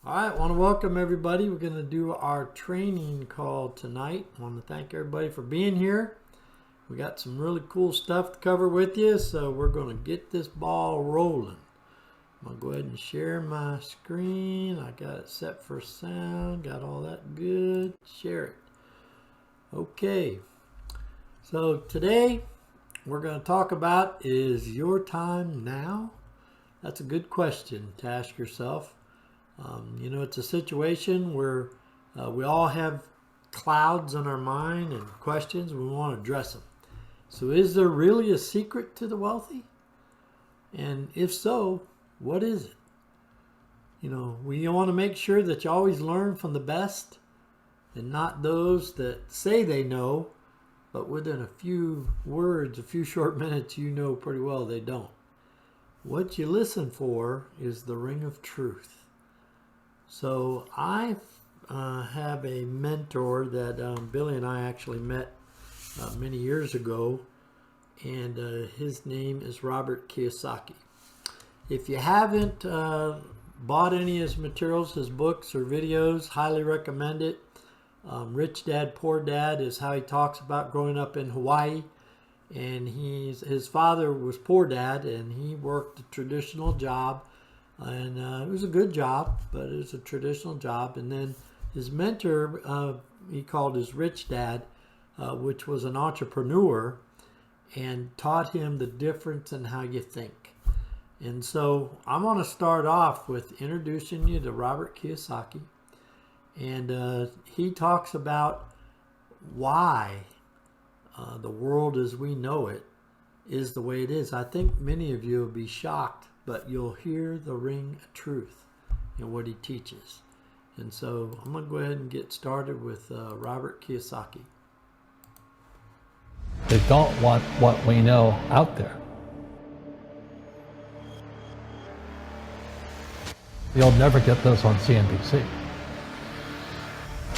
All right, I want to welcome everybody. We're going to do our training call tonight. I want to thank everybody for being here. We got some really cool stuff to cover with you, so we're going to get this ball rolling. I'm going to go ahead and share my screen. I got it set for sound, got all that good. Share it. Okay, so today we're going to talk about, is your time now? That's a good question to ask yourself. It's a situation where we all have clouds in our mind and questions. We want to address them. So is there really a secret to the wealthy? And if so, what is it? We want to make sure that you always learn from the best and not those that say they know, but within a few words, a few short minutes, you know pretty well they don't. What you listen for is the ring of truth. So I have a mentor that Billy and I actually met many years ago, and his name is Robert Kiyosaki. If you haven't bought any of his materials, his books or videos, highly recommend it. Rich Dad, Poor Dad is how he talks about growing up in Hawaii. And his father was poor dad, and he worked a traditional job. And it was a good job, but it was a traditional job. And then his mentor, he called his rich dad, which was an entrepreneur, and taught him the difference in how you think. And so I want to start off with introducing you to Robert Kiyosaki. And he talks about why the world as we know it is the way it is. I think many of you will be shocked, but you'll hear the ring of truth in what he teaches. And so I'm going to go ahead and get started with Robert Kiyosaki. They don't want what we know out there. You'll never get this on CNBC.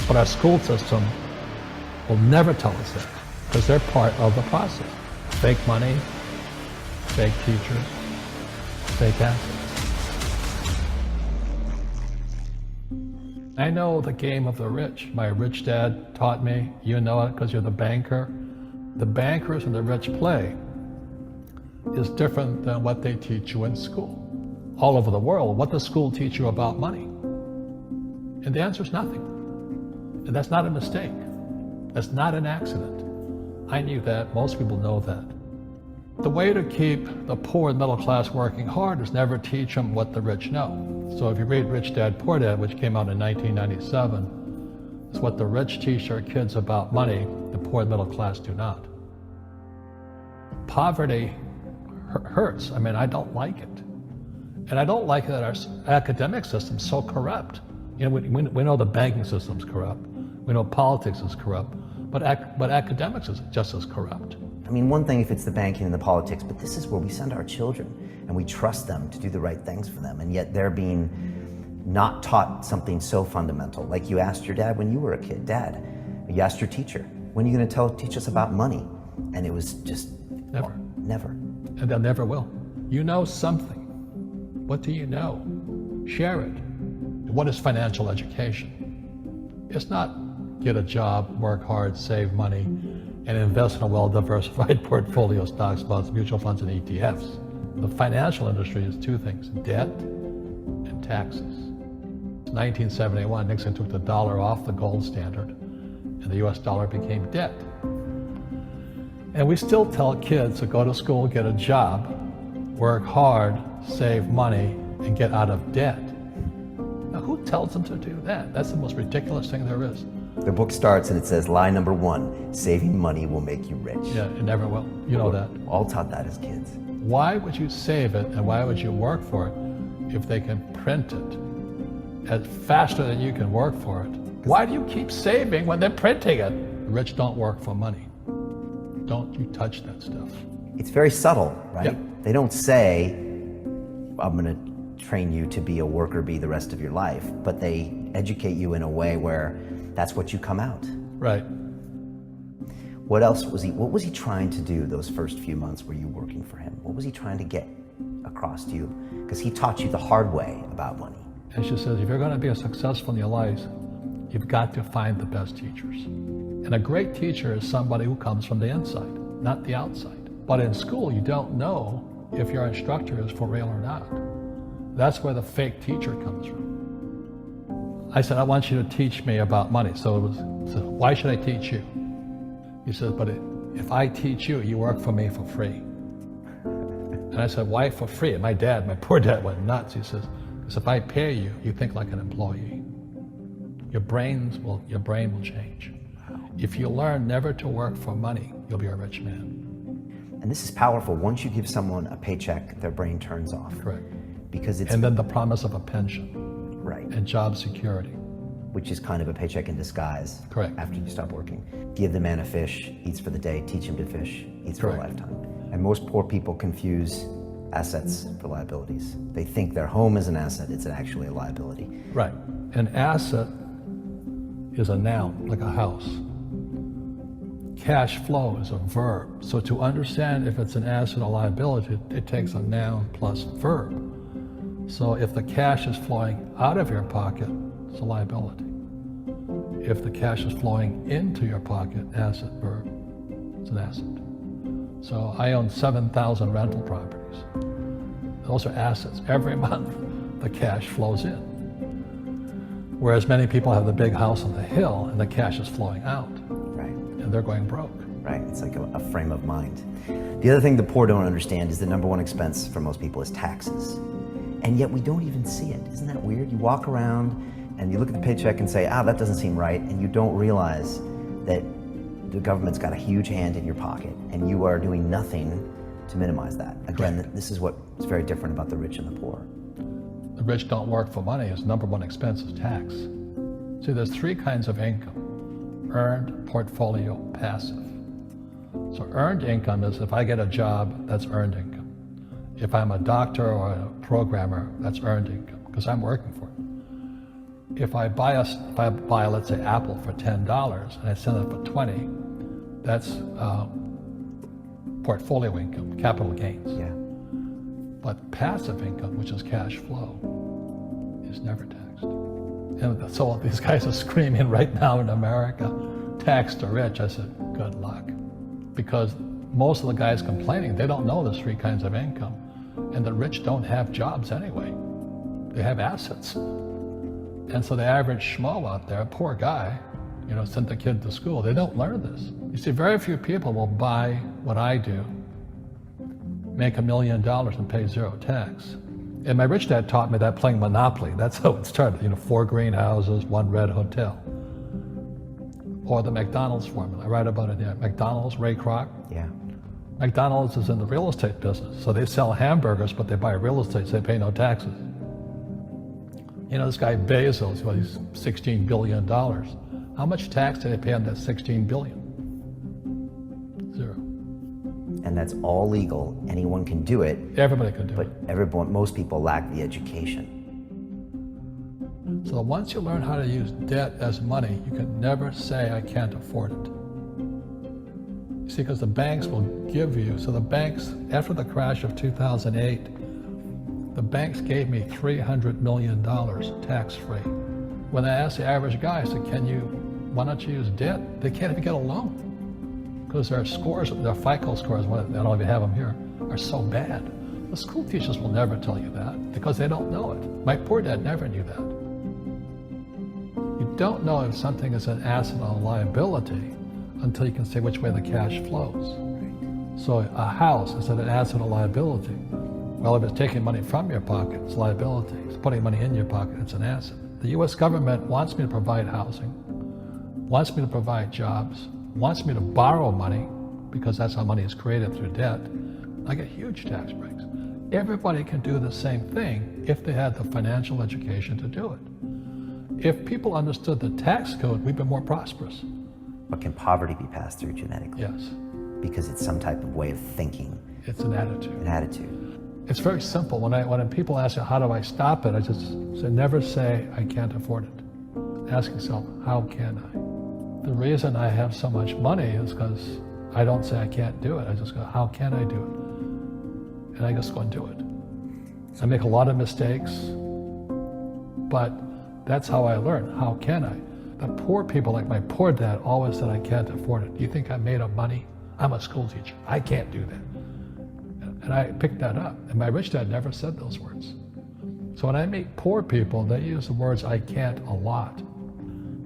But our school system will never tell us that, because they're part of the process. Fake money, fake teachers, fake assets. I know the game of the rich. My rich dad taught me. You know it because you're the banker. The bankers and the rich play is different than what they teach you in school. All over the world, what does school teach you about money? And the answer is nothing. And that's not a mistake. That's not an accident. I knew that. Most people know that. The way to keep the poor and middle class working hard is never teach them what the rich know. So if you read Rich Dad, Poor Dad, which came out in 1997, it's what the rich teach their kids about money, the poor and middle class do not. Poverty hurts. I mean, I don't like it. And I don't like that our academic system's so corrupt. We know the banking system's corrupt. We know politics is corrupt. But academics is just as corrupt. I mean, one thing if it's the banking and the politics, but this is where we send our children and we trust them to do the right things for them, and yet they're being not taught something so fundamental. Like you asked your dad when you were a kid, Dad, you asked your teacher, when are you going to teach us about money? And it was just never. Well, never. And they'll never will. You know something. What do you know? Share it. What is financial education? It's not get a job, work hard, save money, and invest in a well-diversified portfolio of stocks, bonds, mutual funds, and ETFs. The financial industry is two things, debt and taxes. In 1971, Nixon took the dollar off the gold standard, and the US dollar became debt. And we still tell kids to go to school, get a job, work hard, save money, and get out of debt. Now, who tells them to do that? That's the most ridiculous thing there is. The book starts and it says, lie number 1, saving money will make you rich. Yeah, it never will. You know that. All taught that as kids. Why would you save it and why would you work for it if they can print it faster than you can work for it? Why do you keep saving when they're printing it? The rich don't work for money. Don't you touch that stuff. It's very subtle, right? Yep. They don't say, I'm going to train you to be a worker bee the rest of your life, but they educate you in a way where that's what you come out. Right. What else was what was he trying to do those first few months were you working for him? What was he trying to get across to you? Because he taught you the hard way about money. And she says, if you're going to be successful in your life, you've got to find the best teachers. And a great teacher is somebody who comes from the inside, not the outside. But in school, you don't know if your instructor is for real or not. That's where the fake teacher comes from. I said, I want you to teach me about money. So why should I teach you? He said, but if I teach you, you work for me for free. And I said, why for free? And my poor dad went nuts. He says, because if I pay you, you think like an employee. Your brain will change. If you learn never to work for money, you'll be a rich man. And this is powerful. Once you give someone a paycheck, their brain turns off. Correct. Because it's... And then the promise of a pension. Right. And job security. Which is kind of a paycheck in disguise. Correct. After you stop working. Give the man a fish, eats for the day, teach him to fish, eats for a lifetime. And most poor people confuse assets for liabilities. They think their home is an asset, it's actually a liability. Right. An asset is a noun, like a house. Cash flow is a verb. So to understand if it's an asset or liability, it takes a noun plus verb. So if the cash is flowing out of your pocket, it's a liability. If the cash is flowing into your pocket, asset, verb, it's an asset. So I own 7,000 rental properties. Those are assets. Every month, the cash flows in. Whereas many people have the big house on the hill and the cash is flowing out. Right. And they're going broke. Right, it's like a frame of mind. The other thing the poor don't understand is the number one expense for most people is taxes. And yet we don't even see it. Isn't that weird? You walk around and you look at the paycheck and say, that doesn't seem right. And you don't realize that the government's got a huge hand in your pocket and you are doing nothing to minimize that. Again, this is what's very different about the rich and the poor. The rich don't work for money. His number one expense is tax. See, there's three kinds of income: earned, portfolio, passive. So earned income is if I get a job, that's earned income. If I'm a doctor or a programmer, that's earned income because I'm working for it. If I buy, let's say, Apple for $10 and I sell it for $20, that's portfolio income, capital gains. Yeah. But passive income, which is cash flow, is never taxed. And so these guys are screaming right now in America, tax the rich. I said, good luck. Because most of the guys complaining, they don't know there's three kinds of income. And the rich don't have jobs anyway. They have assets. And so the average schmo out there, poor guy, sent the kid to school, they don't learn this. You see, very few people will buy what I do, make $1 million and pay zero tax. And my rich dad taught me that playing Monopoly. That's how it started, 4 greenhouses, 1 red hotel. Or the McDonald's formula, I write about it here. McDonald's, Ray Kroc. Yeah. McDonald's is in the real estate business. So they sell hamburgers, but they buy real estate, so they pay no taxes. This guy Bezos, he's $16 billion. How much tax did they pay on that $16 billion? Zero. And that's all legal. Anyone can do it. Everybody can do it. But most people lack the education. So once you learn how to use debt as money, you can never say, I can't afford it. You see, because the banks will give you, so the banks, after the crash of 2008, the banks gave me $300 million tax-free. When I asked the average guy, I said, why don't you use debt? They can't even get a loan. Because their scores, their FICO scores, I don't even have them here, are so bad. The school teachers will never tell you that because they don't know it. My poor dad never knew that. You don't know if something is an asset or a liability until you can say which way the cash flows. So a house, is it an asset or liability? Well, if it's taking money from your pocket, it's liability. If it's putting money in your pocket, it's an asset. The US government wants me to provide housing, wants me to provide jobs, wants me to borrow money because that's how money is created through debt. I get huge tax breaks. Everybody can do the same thing if they had the financial education to do it. If people understood the tax code, we'd be more prosperous. But can poverty be passed through genetically? Yes. Because it's some type of way of thinking. It's an attitude. An attitude. It's very simple. When people ask you, how do I stop it? I just say, never say, I can't afford it. Ask yourself, how can I? The reason I have so much money is because I don't say I can't do it. I just go, how can I do it? And I just go and do it. I make a lot of mistakes. But that's how I learned. How can I? The poor people, like my poor dad, always said, I can't afford it. Do you think I'm made of money? I'm a school teacher. I can't do that. And I picked that up. And my rich dad never said those words. So when I meet poor people, they use the words I can't a lot.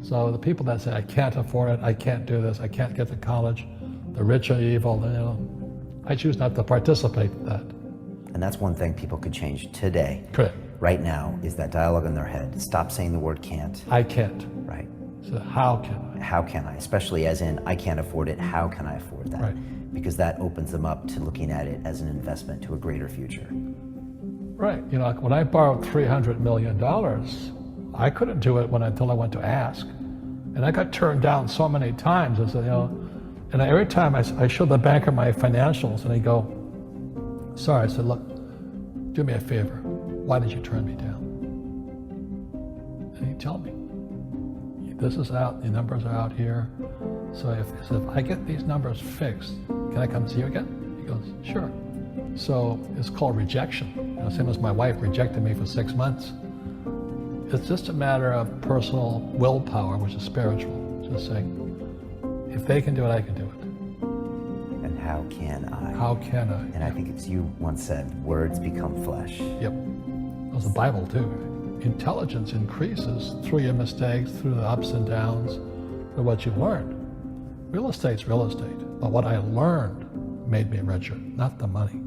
So the people that say, I can't afford it, I can't do this, I can't get to college, the rich are evil, you know, I choose not to participate in that. And that's one thing people could change today. Correct. Right now is that dialogue in their head. Stop saying the word can't. I can't. Right. So how can I? How can I? Especially as in, I can't afford it, how can I afford that? Right. Because that opens them up to looking at it as an investment to a greater future. Right. You know, like when I borrowed $300 million, I couldn't do it until I went to ask. And I got turned down so many times. I said, you know, and every time I showed the banker my financials and he'd go, sorry. I said, look, do me a favor. Why did you turn me down? And he'd tell me, this is out, the numbers are out here. So if I get these numbers fixed, can I come see you again? He goes, sure. So it's called rejection. You know, same as my wife rejected me for 6 months. It's just a matter of personal willpower, which is spiritual. Just saying, if they can do it, I can do it. And how can I? How can I? And I think it's you once said, words become flesh. Yep. That was the Bible too. Intelligence increases through your mistakes, through the ups and downs, through what you learned. Real estate's real estate, but what I learned made me richer, not the money.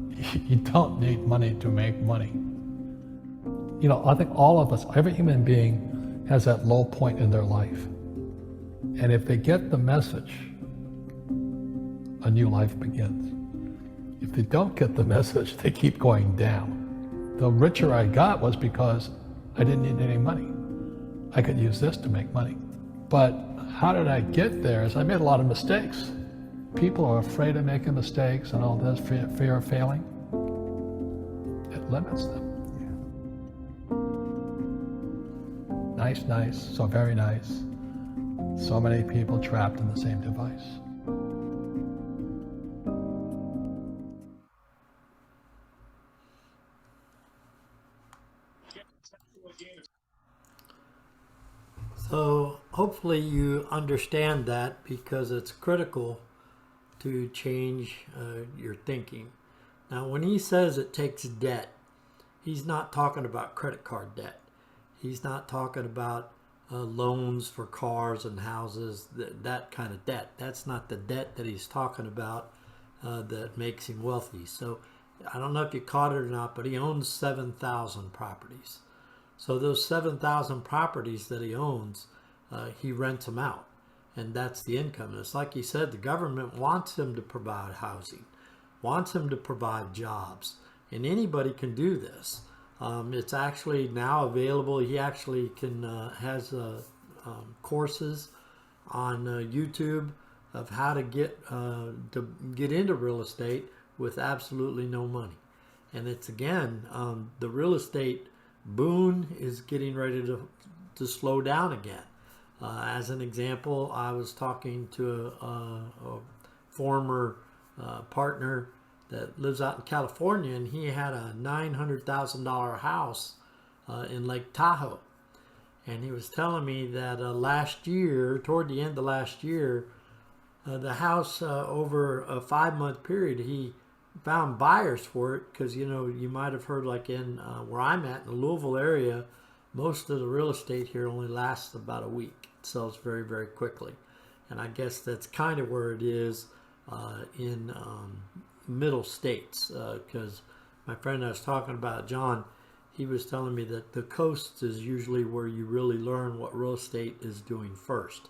You don't need money to make money. You know, I think all of us, every human being has that low point in their life. And if they get the message, a new life begins. If they don't get the message, they keep going down. The richer I got was because I didn't need any money. I could use this to make money. But how did I get there? Is I made a lot of mistakes. People are afraid of making mistakes and all this, fear of failing. It limits them. Nice, so very nice. So many people trapped in the same device. So hopefully you understand that, because it's critical to change your thinking. Now, when he says it takes debt, he's not talking about credit card debt. He's not talking about loans for cars and houses, that kind of debt. That's not the debt that he's talking about that makes him wealthy. So I don't know if you caught it or not, but he owns 7,000 properties. So those 7,000 properties that he owns, he rents them out. And that's the income. And it's like he said, the government wants him to provide housing, wants him to provide jobs. And anybody can do this. It's actually now available. He actually has courses on YouTube of how to get into real estate with absolutely no money. And it's, again, the real estate boom is getting ready to slow down again. As an example, I was talking to a former partner that lives out in California, and he had a $900,000 house in Lake Tahoe. And he was telling me that last year, toward the end of last year, the house over a 5-month period, he found buyers for it, because, you know, you might have heard, like in where I'm at, in the Louisville area, most of the real estate here only lasts about a week. It sells very, very quickly. And I guess that's kind of where it is in middle states, because my friend I was talking about, John, he was telling me that the coast is usually where you really learn what real estate is doing first.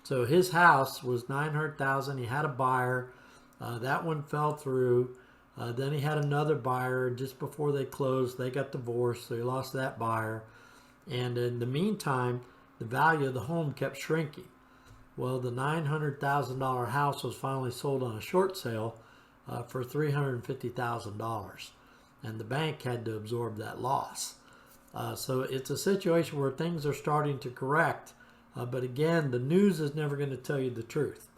So his house was $900,000. He had a buyer. That one fell through. Then he had another buyer. Just before they closed, they got divorced, so he lost that buyer. And in the meantime, the value of the home kept shrinking. Well, the $900,000 house was finally sold on a short sale for $350,000. And the bank had to absorb that loss. So it's a situation where things are starting to correct. But again, the news is never going to tell you the truth.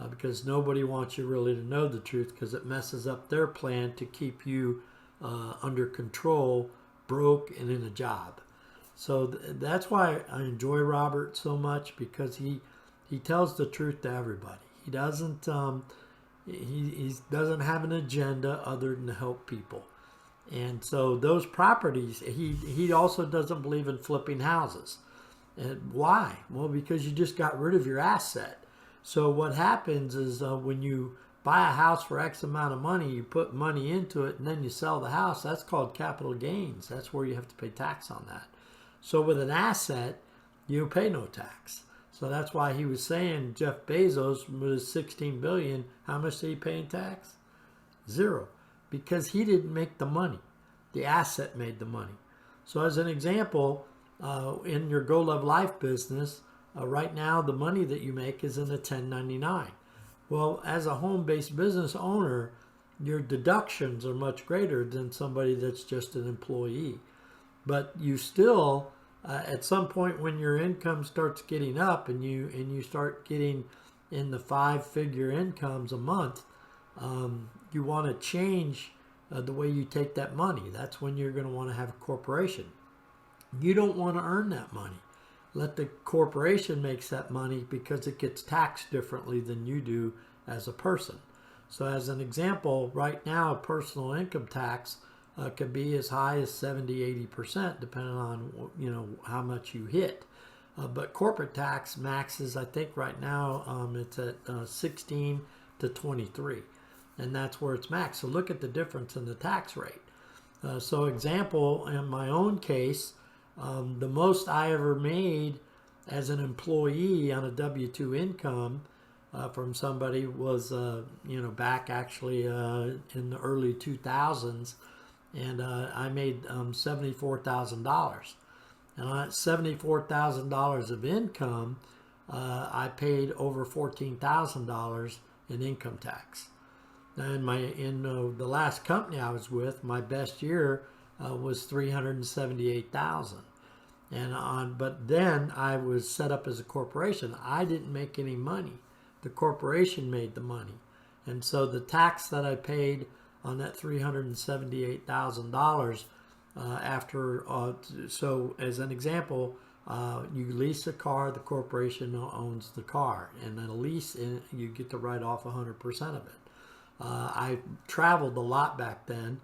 Because nobody wants you really to know the truth, because it messes up their plan to keep you under control, broke, and in a job. So that's why I enjoy Robert so much, because he tells the truth to everybody. He doesn't he doesn't have an agenda other than to help people. And so those properties, he also doesn't believe in flipping houses. And why? Well, because you just got rid of your asset. So what happens is when you buy a house for X amount of money, you put money into it, and then you sell the house. That's called capital gains. That's where you have to pay tax on that. So with an asset, you pay no tax. So that's why he was saying Jeff Bezos with his $16 billion, how much did he pay in tax? Zero. Because he didn't make the money. The asset made the money. So as an example, in your Go Love Life business, right now the money that you make is in a 1099. Well, as a home-based business owner, your deductions are much greater than somebody that's just an employee. But you still, at some point when your income starts getting up and you start getting in the 5-figure incomes a month, you want to change the way you take that money. That's when you're going to want to have a corporation. You don't want to earn that money. Let the corporation makes that money, because it gets taxed differently than you do as a person. So as an example, right now, personal income tax could be as high as 70-80%, depending on how much you hit. But corporate tax maxes, I think right now it's at 16 to 23, and that's where it's maxed. So look at the difference in the tax rate. So example, in my own case, the most I ever made as an employee on a W-2 income from somebody was, back actually in the early 2000s, and I made $74,000. And on that $74,000 of income, I paid over $14,000 in income tax. And in the last company I was with, my best year was $378,000. But then I was set up as a corporation. I didn't make any money. The corporation made the money. And so the tax that I paid on that $378,000 so as an example, you lease a car, the corporation owns the car, and then a lease, you get to write off 100% of it. I traveled a lot back then,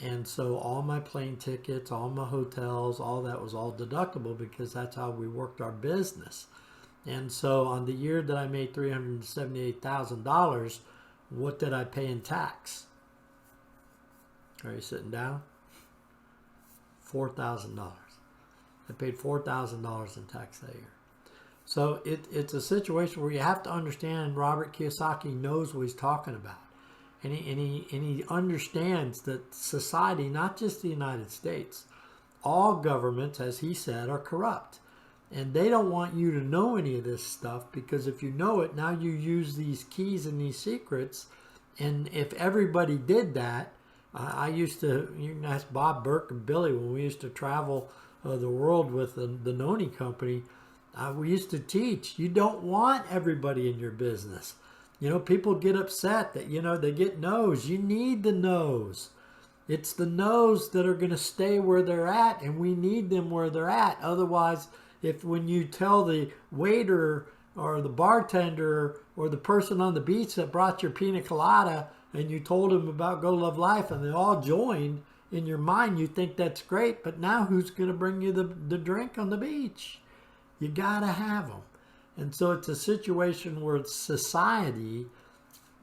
and so all my plane tickets, all my hotels, all that was all deductible, because that's how we worked our business. And so on the year that I made $378,000, what did I pay in tax? Are you sitting down? $4,000. I paid $4,000 in tax that year. So it's a situation where you have to understand Robert Kiyosaki knows what he's talking about. And he understands that society, not just the United States, all governments, as he said, are corrupt. And they don't want you to know any of this stuff, because if you know it, now you use these keys and these secrets. And if everybody did that, I used to, you can ask Bob Burke and Billy, when we used to travel the world with the Noni Company, we used to teach, you don't want everybody in your business. People get upset that, they get no's. You need the no's. It's the no's that are going to stay where they're at, and we need them where they're at. Otherwise, when you tell the waiter or the bartender or the person on the beach that brought your pina colada, and you told them about Go Love Life, and they all joined, in your mind you think that's great, but now who's going to bring you the drink on the beach? You got to have them. And so it's a situation where society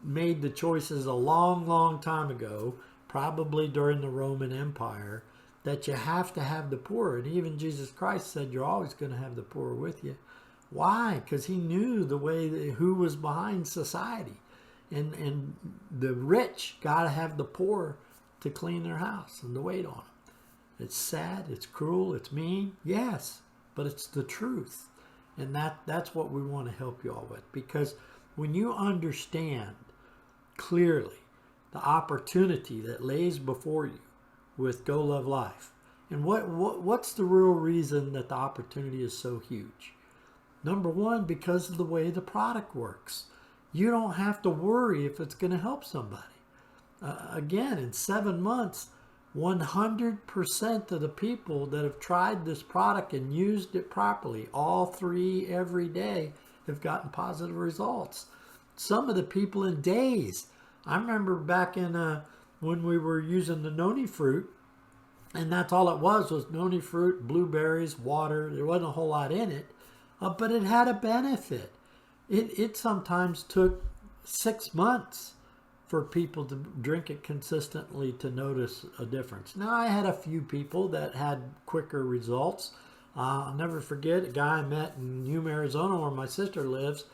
made the choices a long, long time ago, probably during the Roman Empire, that you have to have the poor. And even Jesus Christ said you're always going to have the poor with you. Why? Because he knew who was behind society. And the rich got to have the poor to clean their house and to wait on them. It's sad, it's cruel, it's mean, yes, but it's the truth. And that's what we want to help you all with. Because when you understand clearly the opportunity that lays before you with Go Love Life, and what's the real reason that the opportunity is so huge? Number one, because of the way the product works. You don't have to worry if it's going to help somebody. Again, in 7 months, 100% of the people that have tried this product and used it properly, all 3 every day, have gotten positive results. Some of the people in days. I remember back in when we were using the noni fruit, and that's all it was noni fruit, blueberries, water. There wasn't a whole lot in it, but it had a benefit. It sometimes took 6 months for people to drink it consistently to notice a difference. Now, I had a few people that had quicker results. I'll never forget a guy I met in Yuma, Arizona, where my sister lives.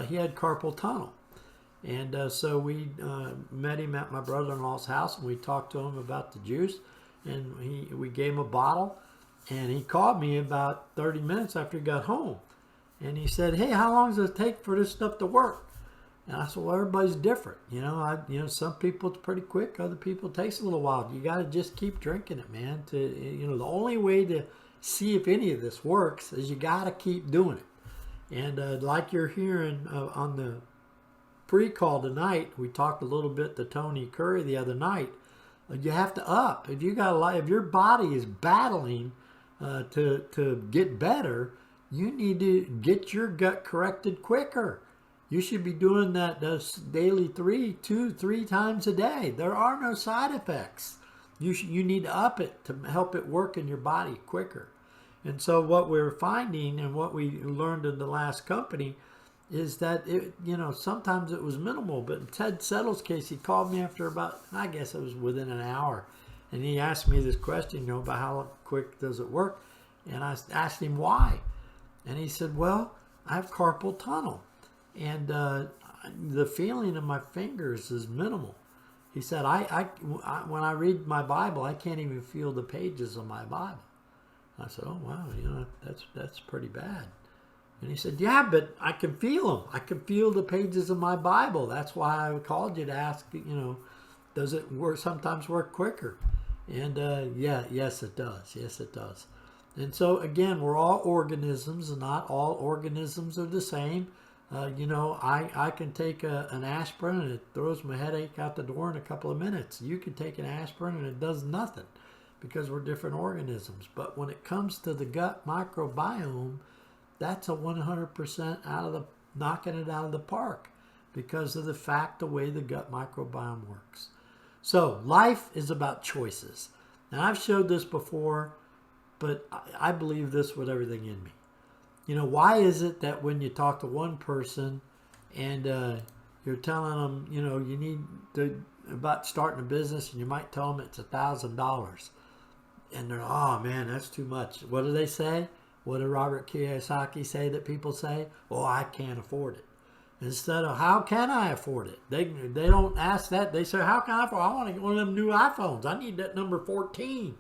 He had carpal tunnel. And so we met him at my brother-in-law's house, and we talked to him about the juice. And we gave him a bottle, and he called me about 30 minutes after he got home. And he said, "Hey, how long does it take for this stuff to work?" And I said, "Well, everybody's different. Some people it's pretty quick. Other people it takes a little while. You got to just keep drinking it, man. The only way to see if any of this works is you got to keep doing it." And like you're hearing on the pre-call tonight, we talked a little bit to Tony Curry the other night. You have to up. If your body is battling to get better, you need to get your gut corrected quicker. You should be doing that daily 2-3 times a day. There are no side effects. You need to up it to help it work in your body quicker. And so what we're finding and what we learned in the last company is that sometimes it was minimal. But in Ted Settle's case, he called me after about, I guess it was within an hour, and he asked me this question, about how quick does it work? And I asked him why, and he said, "Well, I have carpal tunnel, and the feeling in my fingers is minimal." He said, I when I read my Bible, I can't even feel the pages of my Bible." I said, "Oh wow, that's pretty bad." And he said, "Yeah, but I can feel them. I can feel the pages of my Bible. That's why I called you to ask, does it sometimes work quicker?" And yes, it does. Yes, it does. And so again, we're all organisms, and not all organisms are the same. I can take an aspirin and it throws my headache out the door in a couple of minutes. You can take an aspirin and it does nothing, because we're different organisms. But when it comes to the gut microbiome, that's a 100% knocking it out of the park, because of the way the gut microbiome works. So life is about choices. And I've showed this before, but I believe this with everything in me. Why is it that when you talk to one person and you're telling them, you need to about starting a business, and you might tell them it's $1,000, and they're, "Oh man, that's too much." What do they say? What did Robert Kiyosaki say that people say? "Oh, I can't afford it." Instead of, "How can I afford it?" They don't ask that. They say, "How can I afford it? I want to get one of them new iPhones. I need that number 14.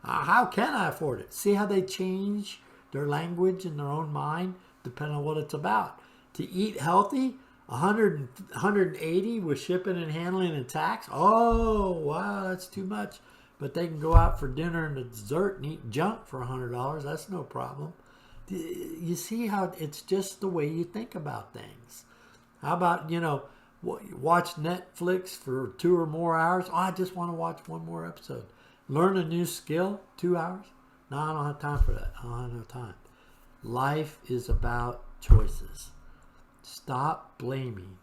How can I afford it?" See how they change their language in their own mind depending on what it's about. To eat healthy, 180 with shipping and handling and tax. Oh, wow, that's too much. But they can go out for dinner and dessert and eat junk for $100. That's no problem. You see how it's just the way you think about things. How about, watch Netflix for 2 or more hours? "Oh, I just want to watch one more episode." Learn a new skill, 2 hours? No, I don't have time for that. I don't have no time. Life is about choices. Stop blaming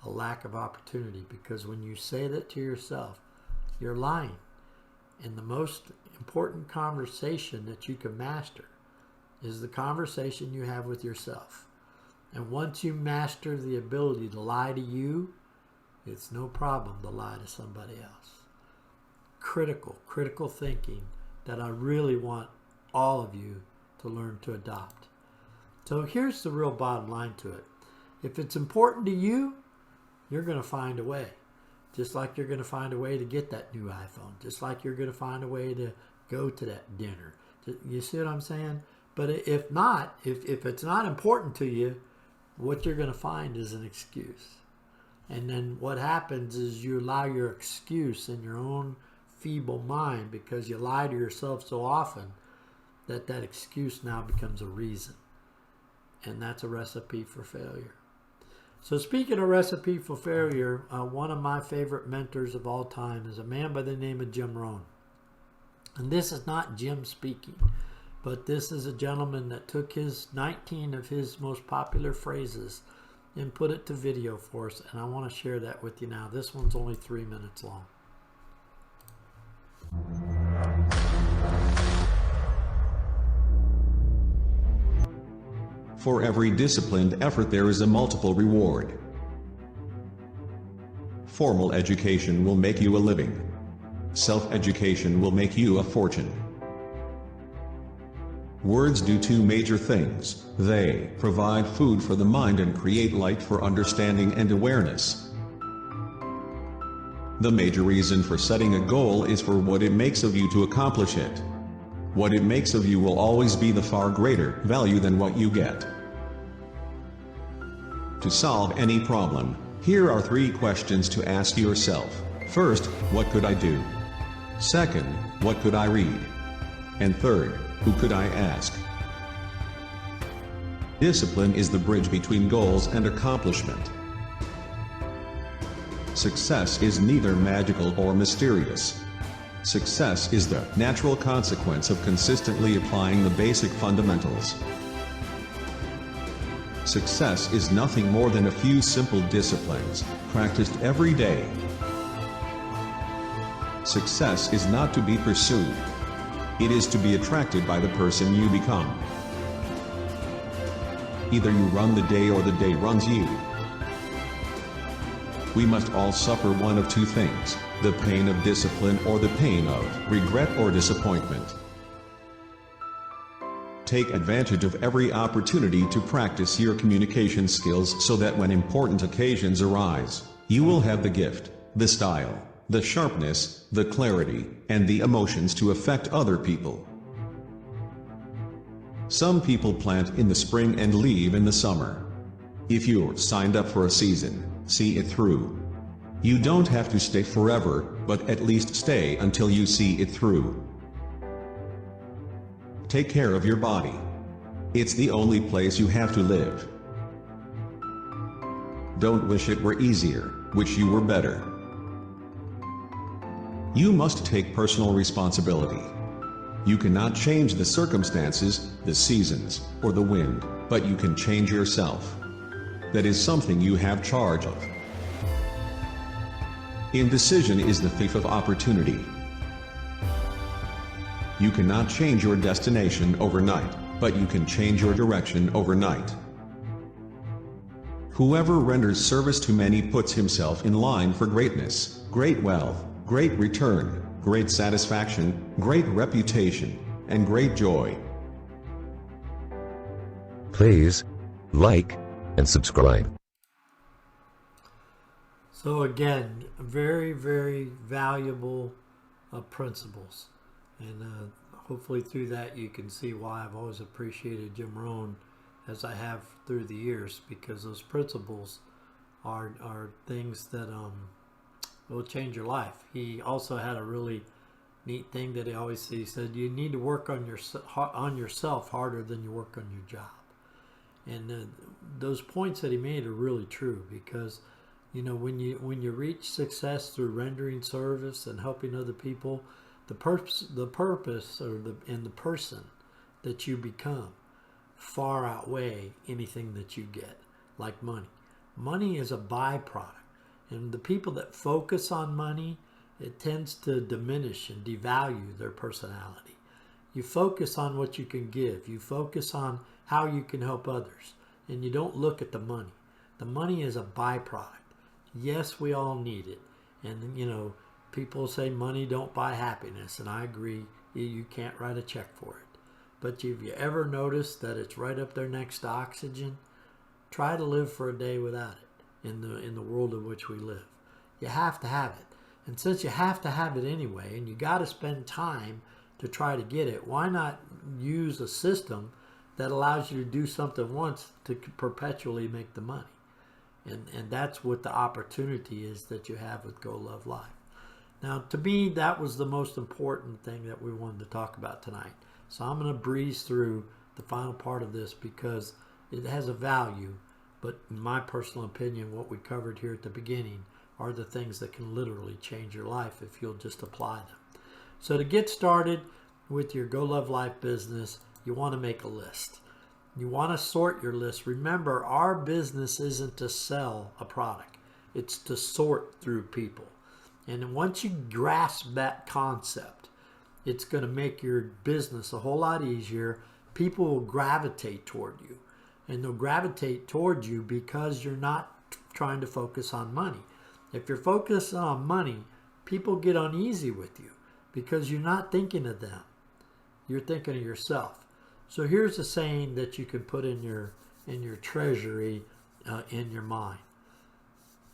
a lack of opportunity, because when you say that to yourself, you're lying. And the most important conversation that you can master is the conversation you have with yourself. And once you master the ability to lie to you, it's no problem to lie to somebody else. Critical thinking that I really want all of you to learn to adopt. So here's the real bottom line to it. If it's important to you, you're going to find a way. Just like you're going to find a way to get that new iPhone. Just like you're going to find a way to go to that dinner. You see what I'm saying? But if not, if it's not important to you, what you're going to find is an excuse. And then what happens is you allow your excuse in your own feeble mind, because you lie to yourself so often that excuse now becomes a reason. And that's a recipe for failure. So speaking of recipe for failure, one of my favorite mentors of all time is a man by the name of Jim Rohn. And this is not Jim speaking, but this is a gentleman that took his 19 of his most popular phrases and put it to video for us. And I want to share that with you now. This one's only 3 minutes long. For every disciplined effort there is a multiple reward. Formal education will make you a living. Self-education will make you a fortune. Words do two major things. They provide food for the mind and create light for understanding and awareness. The major reason for setting a goal is for what it makes of you to accomplish it. What it makes of you will always be the far greater value than what you get. To solve any problem, here are 3 questions to ask yourself. First, what could I do? Second, what could I read? And third, who could I ask? Discipline is the bridge between goals and accomplishment. Success is neither magical or mysterious. Success is the natural consequence of consistently applying the basic fundamentals. Success is nothing more than a few simple disciplines, practiced every day. Success is not to be pursued. It is to be attracted by the person you become. Either you run the day or the day runs you. We must all suffer one of 2 things, the pain of discipline or the pain of regret or disappointment. Take advantage of every opportunity to practice your communication skills so that when important occasions arise, you will have the gift, the style, the sharpness, the clarity, and the emotions to affect other people. Some people plant in the spring and leave in the summer. If you're signed up for a season, see it through. You don't have to stay forever, but at least stay until you see it through. Take care of your body. It's the only place you have to live. Don't wish it were easier, wish you were better. You must take personal responsibility. You cannot change the circumstances, the seasons, or the wind, but you can change yourself. That is something you have charge of. Indecision is the thief of opportunity. You cannot change your destination overnight, but you can change your direction overnight. Whoever renders service to many puts himself in line for greatness, great wealth, great return, great satisfaction, great reputation, and great joy. Please like and subscribe. So again, very, very valuable principles. And hopefully through that you can see why I've always appreciated Jim Rohn as I have through the years, because those principles are things that will change your life. He also had a really neat thing that he always said. He said, you need to work on yourself harder than you work on your job. And those points that he made are really true, because you know, when you reach success through rendering service and helping other people, the purpose and the person that you become far outweigh anything that you get, like money. Money is a byproduct, and the people that focus on money, it tends to diminish and devalue their personality. You focus on what you can give. You focus on how you can help others, and you don't look at the money. The money is a byproduct. Yes, we all need it, and you know, people say money don't buy happiness, and I agree. You can't write a check for it. But have you ever noticed that it's right up there next to oxygen? Try to live for a day without it in the world in which we live. You have to have it. And since you have to have it anyway, and you got to spend time to try to get it, why not use a system that allows you to do something once to perpetually make the money? And that's what the opportunity is that you have with Go Love Life. Now, to me, that was the most important thing that we wanted to talk about tonight. So I'm going to breeze through the final part of this because it has a value, But in my personal opinion, what we covered here at the beginning are the things that can literally change your life if you'll just apply them. So to get started with your Go Love Life business, you want to make a list. You want to sort your list. Remember, our business isn't to sell a product. It's to sort through people. And once you grasp that concept, it's going to make your business a whole lot easier. People will gravitate toward you. And they'll gravitate toward you because you're not trying to focus on money. If you're focused on money, people get uneasy with you because you're not thinking of them. You're thinking of yourself. So here's a saying that you can put in your treasury, in your mind.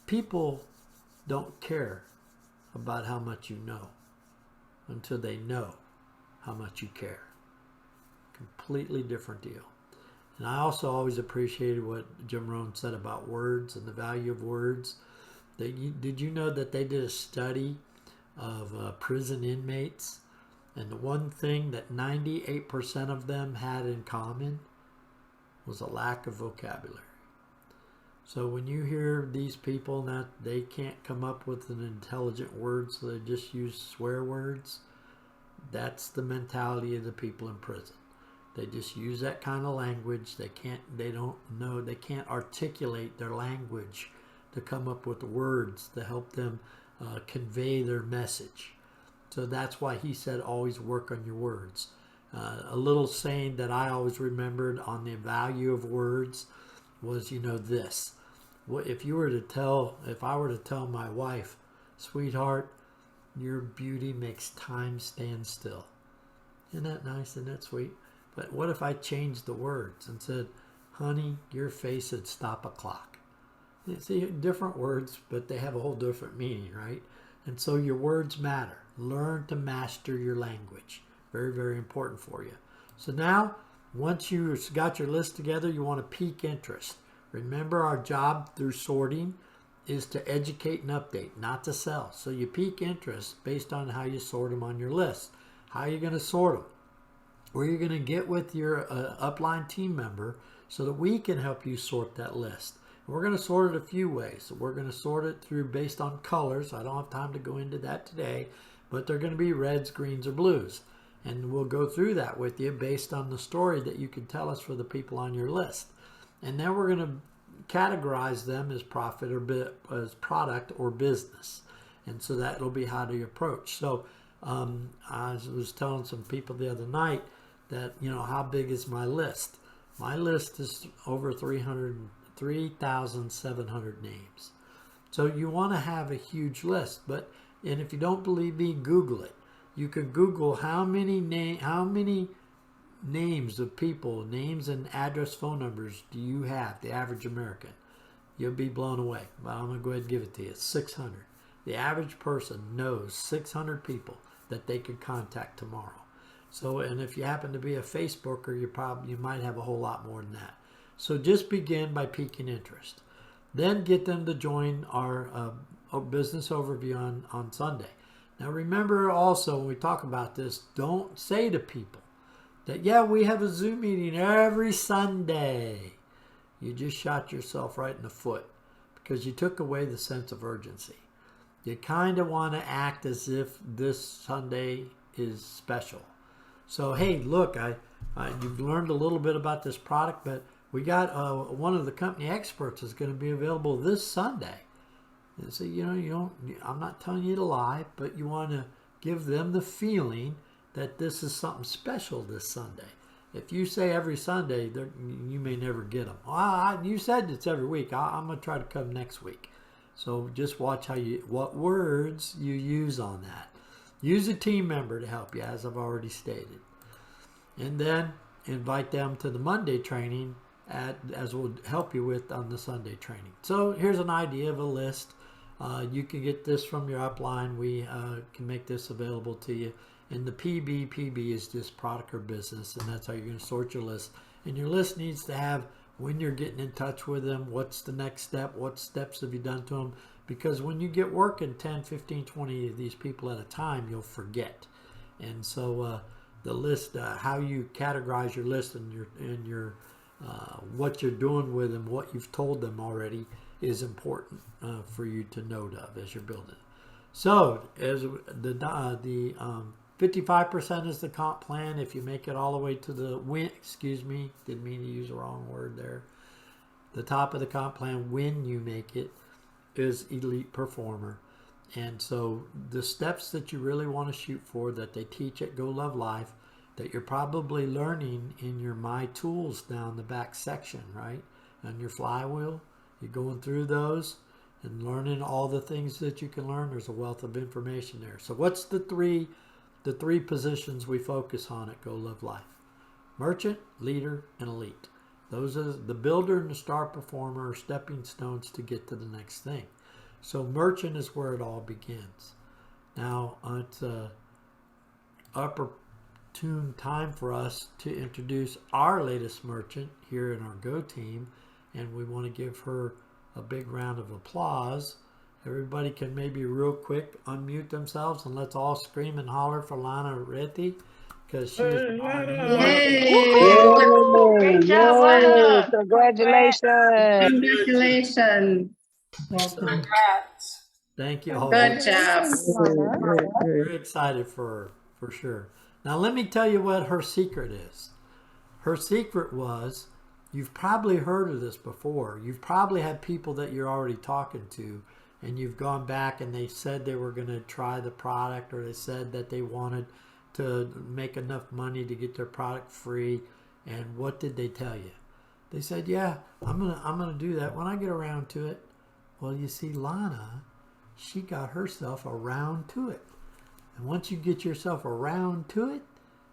People don't care about how much you know until they know how much you care. Completely different deal. And I also always appreciated what Jim Rohn said about words and the value of words. Did you know that they did a study of prison inmates? And the one thing that 98% of them had in common was a lack of vocabulary. So when you hear these people that they can't come up with an intelligent word, so they just use swear words, that's the mentality of the people in prison. They just use that kind of language. They can't articulate their language to come up with words to help them convey their message. So that's why he said always work on your words. A little saying that I always remembered on the value of words was, this. If I were to tell my wife, sweetheart, your beauty makes time stand still. Isn't that nice? Isn't that sweet? But what if I changed the words and said, honey, your face would stop a clock? You see, different words, but they have a whole different meaning, right? And so your words matter. Learn to master your language. Very, very important for you. So now, once you've got your list together, you want to pique interest. Remember, our job through sorting is to educate and update, not to sell. So you pique interest based on how you sort them on your list. How are you going to sort them? Where you're going to get with your upline team member so that we can help you sort that list. And we're going to sort it a few ways. So we're going to sort it through based on colors. I don't have time to go into that today, but they're going to be reds, greens, or blues. And we'll go through that with you based on the story that you can tell us for the people on your list. And then we're going to categorize them as as product or business. And so that will be how to approach. So I was telling some people the other night that, how big is my list? My list is over 3,700 names. So you want to have a huge list, and if you don't believe me, Google it. You can Google how many names of people, names and address, phone numbers do you have, the average American? You'll be blown away. But I'm going to go ahead and give it to you. It's 600. The average person knows 600 people that they could contact tomorrow. So, and if you happen to be a Facebooker, you might have a whole lot more than that. So just begin by piquing interest. Then get them to join our business overview on Sunday. Now remember also, when we talk about this, don't say to people that, we have a Zoom meeting every Sunday. You just shot yourself right in the foot because you took away the sense of urgency. You kind of want to act as if this Sunday is special. So, hey, look, you've learned a little bit about this product, but we got one of the company experts is going to be available this Sunday. And so, I'm not telling you to lie, but you want to give them the feeling that this is something special this Sunday. If you say every Sunday, you may never get them. You said it's every week. I'm going to try to come next week. So just watch what words you use on that. Use a team member to help you, as I've already stated. And then invite them to the Monday training as we'll help you with on the Sunday training. So here's an idea of a list. You can get this from your upline. We can make this available to you. And the PB is just product or business, and that's how you're going to sort your list. And your list needs to have when you're getting in touch with them, what's the next step, what steps have you done to them? Because when you get working 10, 15, 20 of these people at a time, you'll forget. And so the list, how you categorize your list and your what you're doing with them, what you've told them already is important for you to note of as you're building. So as the 55% is the comp plan. If you make it all the way to the win, excuse me, didn't mean to use the wrong word there. The top of the comp plan, when you make it, is elite performer. And so the steps that you really want to shoot for that they teach at Go Love Life, that you're probably learning in your My Tools down the back section, right? On your flywheel, you're going through those and learning all the things that you can learn. There's a wealth of information there. So what's the three positions we focus on at Go Love Life? Merchant, leader, and elite. Those are the builder and the star performer are stepping stones to get to the next thing. So merchant is where it all begins. Now it's opportune time for us to introduce our latest merchant here in our Go team, and we want to give her a big round of applause. Everybody can maybe real quick unmute themselves and let's all scream and holler for Lana Reti, because she's our new Great job, Lana. Congratulations. Congratulations. Welcome. Thank you. Good job. Very excited for sure. Now let me tell you what her secret is. Her secret was, you've probably heard of this before. You've probably had people that you're already talking to, and you've gone back and they said they were going to try the product, or they said that they wanted to make enough money to get their product free. And what did they tell you? They said, yeah, I'm gonna do that when I get around to it. Well, you see, Lana, she got herself around to it. And once you get yourself around to it,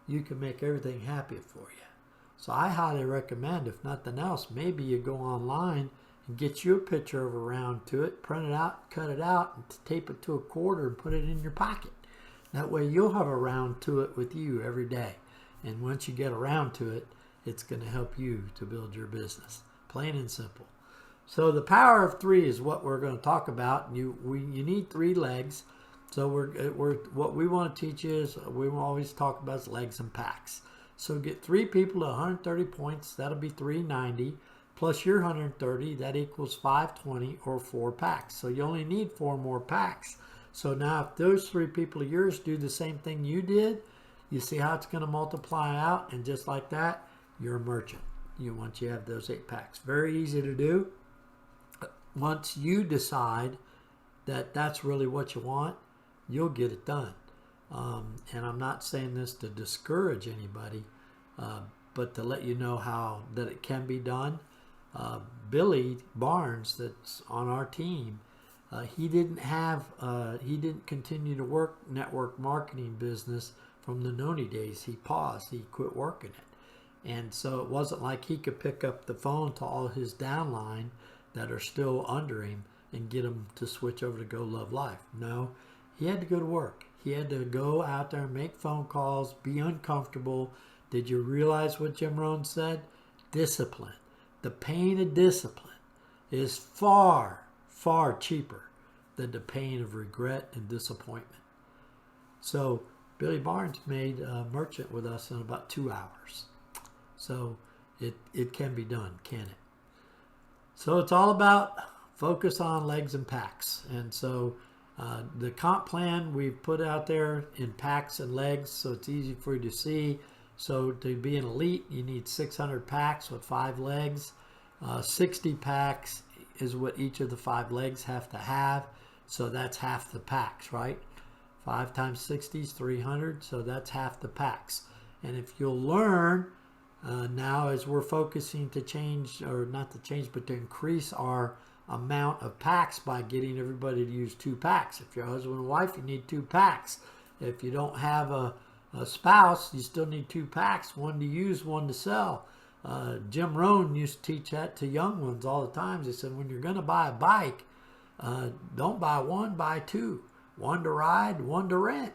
you can make everything happy for you. So I highly recommend, if nothing else, maybe you go online and get you a picture of around to it, print it out, cut it out, and tape it to a quarter and put it in your pocket. That way you'll have a round to it with you every day. And once you get around to it, it's going to help you to build your business. Plain and simple. So the power of three is what we're going to talk about. You need 3 legs. So what we want to teach you is, we always talk about legs and packs. So get 3 people to 130 points. That'll be 390. Plus your 130, that equals 520 or 4 packs. So you only need 4 more packs. So now if those 3 people of yours do the same thing you did, you see how it's going to multiply out, and just like that, you're a merchant. Once you have those 8 packs. Very easy to do. Once you decide that that's really what you want, you'll get it done. And I'm not saying this to discourage anybody, but to let you know how that it can be done. Billy Barnes, that's on our team, he didn't continue to work network marketing business from the Noni days. He paused. He quit working it. And so it wasn't like he could pick up the phone to all his downline that are still under him and get them to switch over to Go Love Life. No, he had to go to work. He had to go out there and make phone calls, be uncomfortable. Did you realize what Jim Rohn said? Discipline. The pain of discipline is far, far cheaper than the pain of regret and disappointment. So Billy Barnes made a merchant with us in about 2 hours. So it can be done, can it? So it's all about focus on legs and packs. And so the comp plan we've put out there in packs and legs, so it's easy for you to see. So to be an elite, you need 600 packs with 5 legs. 60 packs is what each of the 5 legs have to have. So that's half the packs, right? 5 times 60 is 300, so that's half the packs. And if you'll learn now, as we're focusing to change, or not to change, but to increase our amount of packs by getting everybody to use 2 packs. If you're husband and wife, you need 2 packs. If you don't have a spouse, you still need 2 packs, 1 to use, 1 to sell. Jim Rohn used to teach that to young ones all the time. He said, when you're going to buy a bike, don't buy 1, buy 2. 1 to ride, 1 to rent.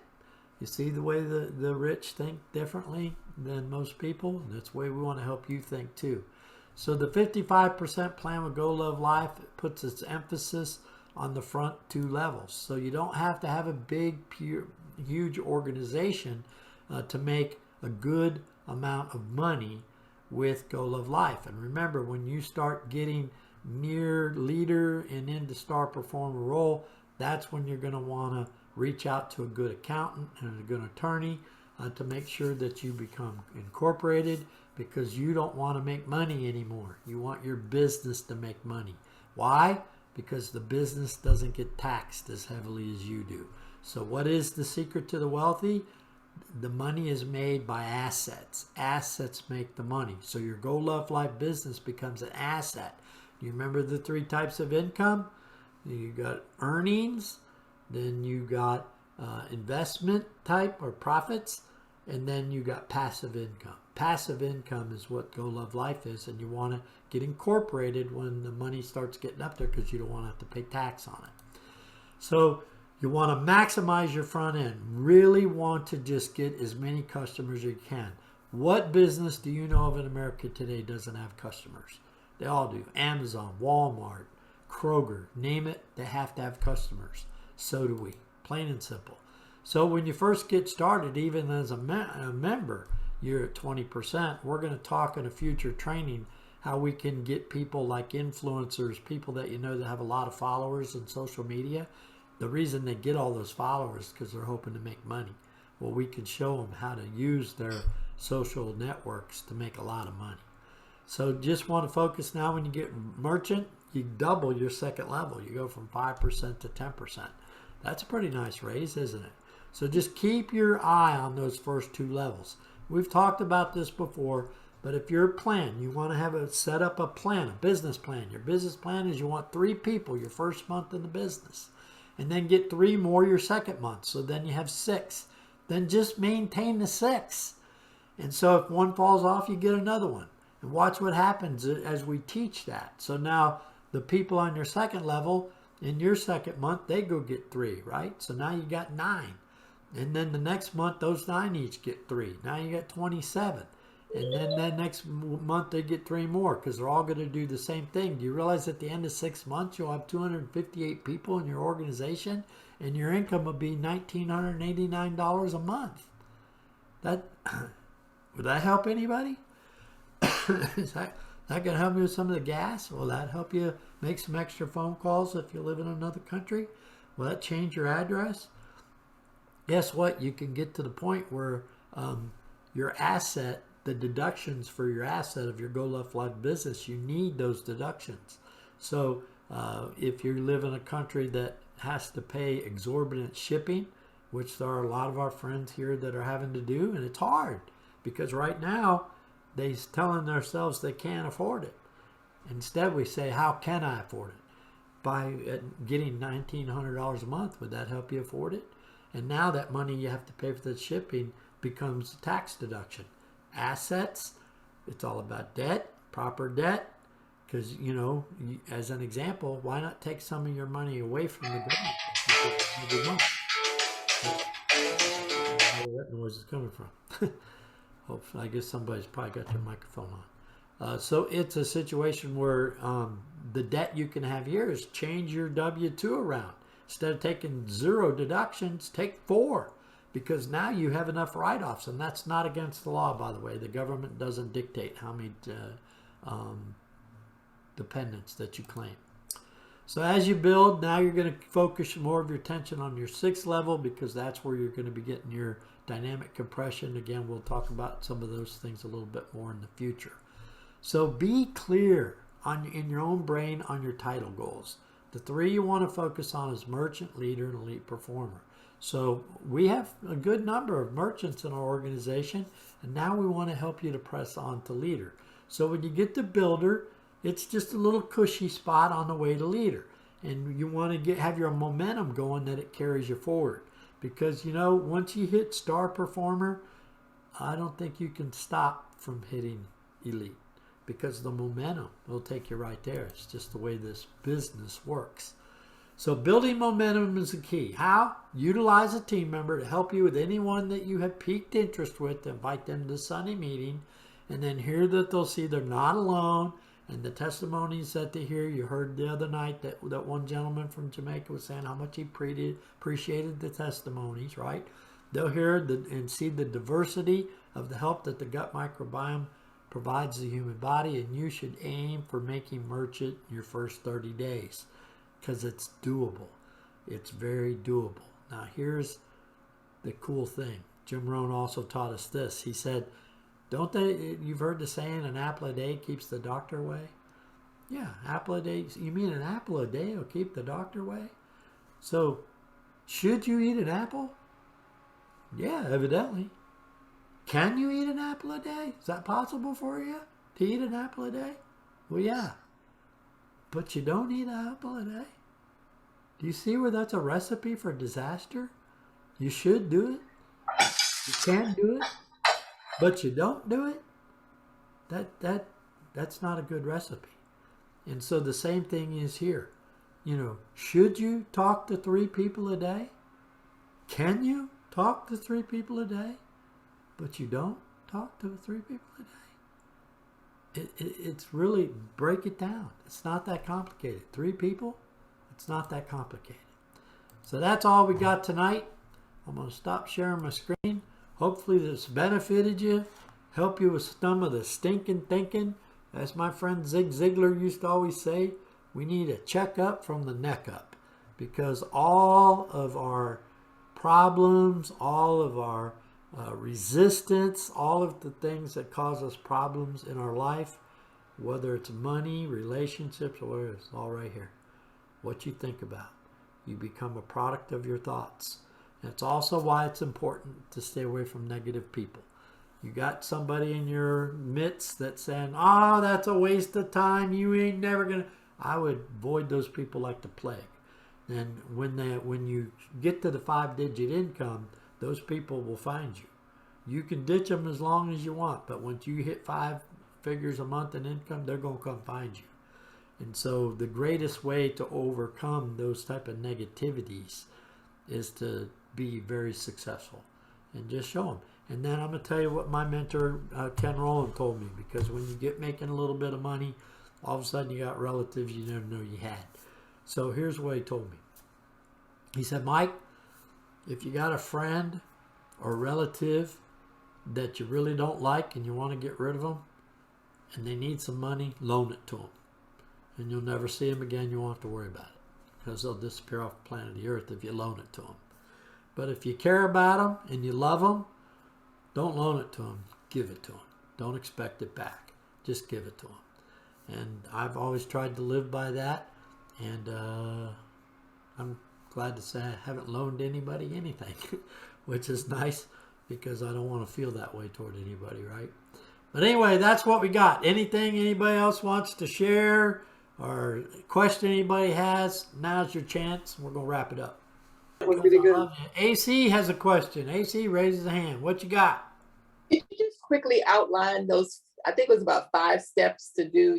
You see the way the rich think differently than most people? That's the way we want to help you think too. So the 55% plan with Go Love Life puts its emphasis on the front 2 levels. So you don't have to have a big, huge organization to make a good amount of money with Go Love Life. And remember, when you start getting near leader and into star performer role, that's when you're going to want to reach out to a good accountant and a good attorney to make sure that you become incorporated, because you don't want to make money anymore. You want your business to make money. Why? Because the business doesn't get taxed as heavily as you do. So what is the secret to the wealthy? The money is made by assets. Assets make the money. So your Go Love Life business becomes an asset. You remember the 3 types of income? You got earnings, then you got investment type or profits, and then you got passive income. Passive income is what Go Love Life is, and you want to get incorporated when the money starts getting up there, because you don't want to have to pay tax on it. So you want to maximize your front end. Really want to just get as many customers as you can. What business do you know of in America today doesn't have customers? They all do. Amazon, Walmart, Kroger, name it, they have to have customers. So do we. Plain and simple. So when you first get started, even as a member, you're at 20%. We're going to talk in a future training how we can get people like influencers, people that you know that have a lot of followers in social media. The reason they get all those followers is because they're hoping to make money. Well, we can show them how to use their social networks to make a lot of money. So just want to focus now. When you get merchant, you double your second level. You go from 5% to 10%. That's a pretty nice raise, isn't it? So just keep your eye on those first 2 levels. We've talked about this before, but if your plan, you want to have set up a plan, a business plan. Your business plan is you want 3 people your first month in the business, and then get 3 more your second month. So then you have 6. Then just maintain the 6. And so if one falls off, you get another one. And watch what happens as we teach that. So now the people on your second level, in your second month, they go get 3, right? So now you got 9. And then the next month, those 9 each get 3. Now you got 27. And then the next month, they get 3 more, because they're all going to do the same thing. Do you realize at the end of 6 months, you'll have 258 people in your organization, and your income will be $1,989 a month? Would that help anybody? Is that going to help you with some of the gas? Will that help you make some extra phone calls if you live in another country? Will that change your address? Guess what? You can get to the point where your asset, the deductions for your asset of your Go Love Life business, you need those deductions. So if you live in a country that has to pay exorbitant shipping, which there are a lot of our friends here that are having to do, and it's hard because right now they're telling themselves they can't afford it. Instead, we say, how can I afford it? By getting $1,900 a month, would that help you afford it? And now that money you have to pay for the shipping becomes a tax deduction. Assets, it's all about debt, proper debt. Because, you know, as an example, why not take some of your money away from the government every month? Where that noise is coming from. Hopefully, I guess somebody's probably got their microphone on. So it's a situation where the debt you can have here is change your W-2 around. Instead of taking 0 deductions, take 4, because now you have enough write-offs, and that's not against the law, by the way. The government doesn't dictate how many dependents that you claim. So as you build, now you're going to focus more of your attention on your 6th level, because that's where you're going to be getting your dynamic compression. Again, we'll talk about some of those things a little bit more in the future. So be clear in your own brain on your title goals. The 3 you want to focus on is merchant, leader, and elite performer. So we have a good number of merchants in our organization, and now we want to help you to press on to leader. So when you get to builder, it's just a little cushy spot on the way to leader. And you want to have your momentum going that it carries you forward. Because, you know, once you hit star performer, I don't think you can stop from hitting elite, because the momentum will take you right there. It's just the way this business works. So building momentum is the key. How? Utilize a team member to help you with anyone that you have piqued interest with. Invite them to the Sunday meeting, and then hear that they'll see they're not alone. And the testimonies that they hear, you heard the other night that one gentleman from Jamaica was saying how much he appreciated the testimonies, right? They'll hear and see the diversity of the help that the gut microbiome provides the human body, and you should aim for making merchant your first 30 days because it's doable. It's very doable. Now, here's the cool thing. Jim Rohn also taught us this. He said, you've heard the saying, an apple a day keeps the doctor away? Yeah, apple a day. You mean an apple a day will keep the doctor away? So, should you eat an apple? Yeah, evidently. Can you eat an apple a day? Is that possible for you to eat an apple a day? Well, yeah. But you don't eat an apple a day. Do you see where that's a recipe for disaster? You should do it. You can do it. But you don't do it. That's not a good recipe. And so the same thing is here. Should you talk to 3 people a day? Can you talk to 3 people a day? But you don't talk to 3 people a day? It's really, break it down. It's not that complicated. 3 people, it's not that complicated. So that's all we got tonight. I'm going to stop sharing my screen. Hopefully this benefited you, help you with some of the stinking thinking. As my friend Zig Ziglar used to always say, we need a checkup from the neck up, because all of our problems, all of our resistance, all of the things that cause us problems in our life, whether it's money, relationships, or whatever, it's all right here. What you think about. You become a product of your thoughts. And it's also why it's important to stay away from negative people. You got somebody in your midst that's saying, that's a waste of time. You ain't never going to. I would avoid those people like the plague. And when you get to the 5-digit income, those people will find you. You can ditch them as long as you want, but once you hit 5 figures a month in income, they're going to come find you. And so the greatest way to overcome those type of negativities is to be very successful and just show them. And then I'm going to tell you what my mentor, Ken Rowland, told me, because when you get making a little bit of money, all of a sudden you got relatives you didn't know you had. So here's what he told me. He said, Mike, if you got a friend or relative that you really don't like and you want to get rid of them and they need some money, loan it to them. And you'll never see them again. You won't have to worry about it, because they'll disappear off the planet of the earth if you loan it to them. But if you care about them and you love them, don't loan it to them. Give it to them. Don't expect it back. Just give it to them. And I've always tried to live by that. And I'm glad to say I haven't loaned anybody anything, which is nice, because I don't want to feel that way toward anybody, right? But anyway, that's what we got. Anything anybody else wants to share or question anybody has, now's your chance. We're going to wrap it up. That was really good. AC has a question. AC raises a hand. What you got? Could you just quickly outline those? I think it was about 5 steps to do.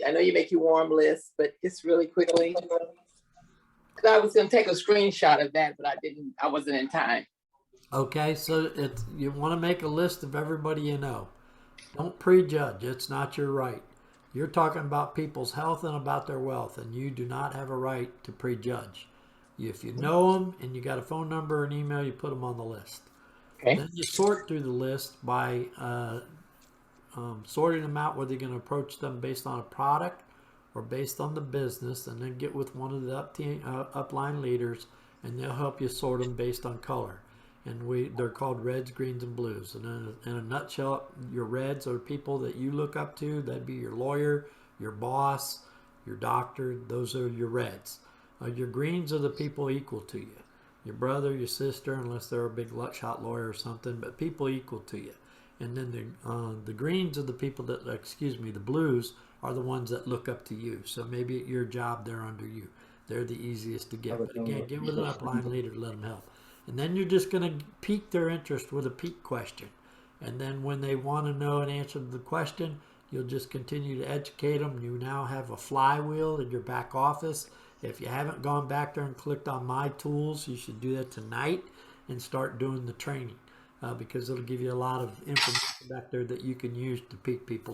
I know you make your warm list, but just really quickly. I was going to take a screenshot of that, but I wasn't in time. Okay, so you want to make a list of everybody you know. Don't prejudge. It's not your right. You're talking about people's health and about their wealth, and you do not have a right to prejudge. If you know them and you got a phone number or an email, you put them on the list. Okay. Then you sort through the list by sorting them out, whether you're going to approach them based on a product or based on the business, and then get with one of the upline leaders, and they'll help you sort them based on color. And they're called reds, greens, and blues. And in a nutshell, your reds are people that you look up to. That'd be your lawyer, your boss, your doctor. Those are your reds. Your greens are the people equal to you. Your brother, your sister, unless they're a big shot lawyer or something, but people equal to you. And then the greens are the people that, the blues are the ones that look up to you. So maybe at your job, they're under you. They're the easiest to get. But again, get with an upline leader to let them help. And then you're just going to pique their interest with a pique question. And then when they want to know an answer to the question, you'll just continue to educate them. You now have a flywheel in your back office. If you haven't gone back there and clicked on my tools, you should do that tonight and start doing the training, because it'll give you a lot of information back there that you can use to pique people.